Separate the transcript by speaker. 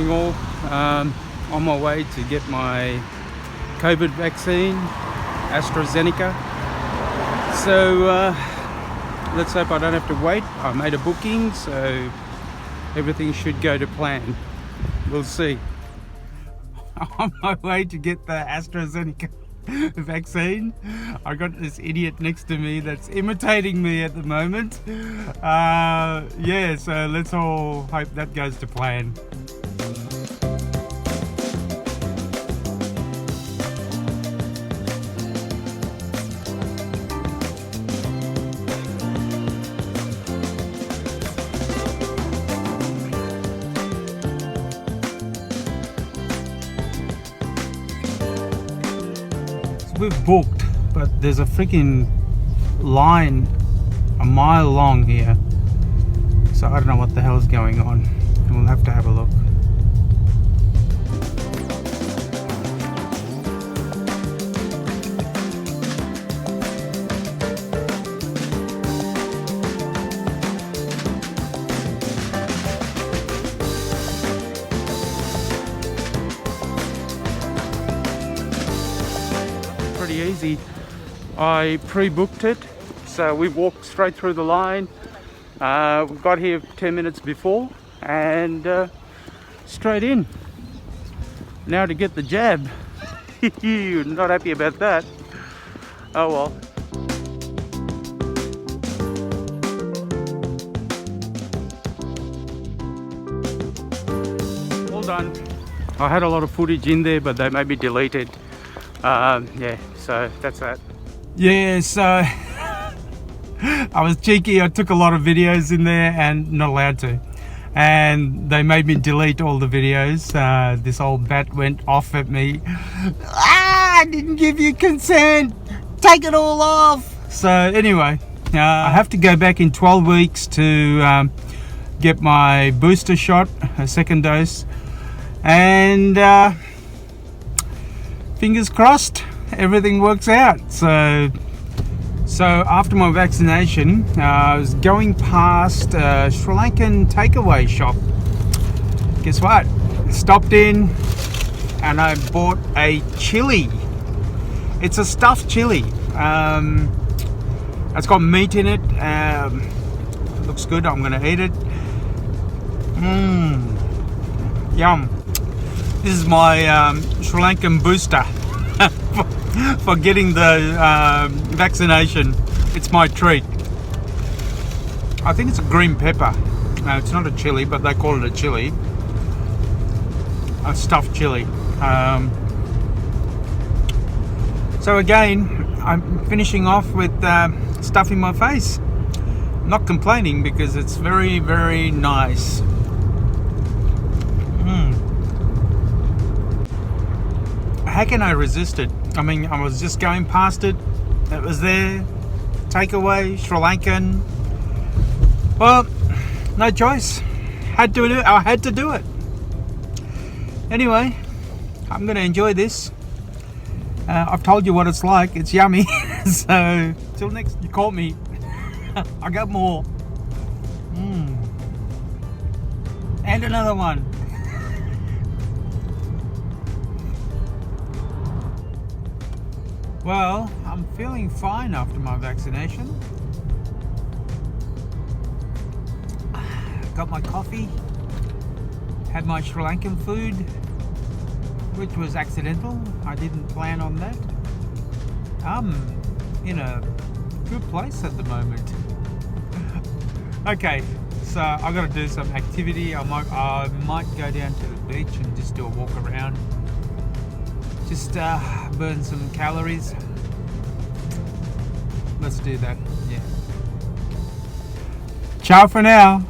Speaker 1: morning all. On my way to get my COVID vaccine, AstraZeneca. So let's hope I don't have to wait. I made a booking, so everything should go to plan. We'll see. On my way to get the AstraZeneca vaccine, I got this idiot next to me that's imitating me at the moment. Yeah, so let's all hope that goes to plan. We've booked, but there's a freaking line a mile long here, so I don't know what the hell's going on, and we'll have to have a look. Pretty easy. I pre-booked it, so we walked straight through the line. We got here 10 minutes before and straight in. Now to get the jab. Not happy about that. Oh well. All done. I had a lot of footage in there, but they made me delete it. Yeah, so that's that. Yeah, so I was cheeky. I took a lot of videos in there and not allowed to, and they made me delete all the videos. This old bat went off at me. I didn't give you consent, take it all off. So anyway, I have to go back in 12 weeks to get my booster shot, a second dose, and fingers crossed everything works out. So after my vaccination, I was going past a Sri Lankan takeaway shop. Guess what? Stopped in and I bought a chili. It's a stuffed chili. It's got meat in it. It looks good. I'm gonna eat it. Yum. This is my Sri Lankan booster for getting the vaccination. It's my treat. I think it's a green pepper. It's not a chili, but they call it a chili. A stuffed chili. So again, I'm finishing off with stuff in my face. I'm not complaining because it's very, very nice. How can I resist it? I mean, I was just going past it. It was there. Takeaway, Sri Lankan. Well, no choice. Had to do it. I had to do it. Anyway, I'm going to enjoy this. I've told you what it's like. It's yummy. So, till next, you call me. I got more. And another one. Well, I'm feeling fine after my vaccination. Got my coffee, had my Sri Lankan food, which was accidental. I didn't plan on that. I'm in a good place at the moment. Okay, so I've got to do some activity. I might go down to the beach and just do a walk around. Just burn some calories. Let's do that. Yeah. Ciao for now.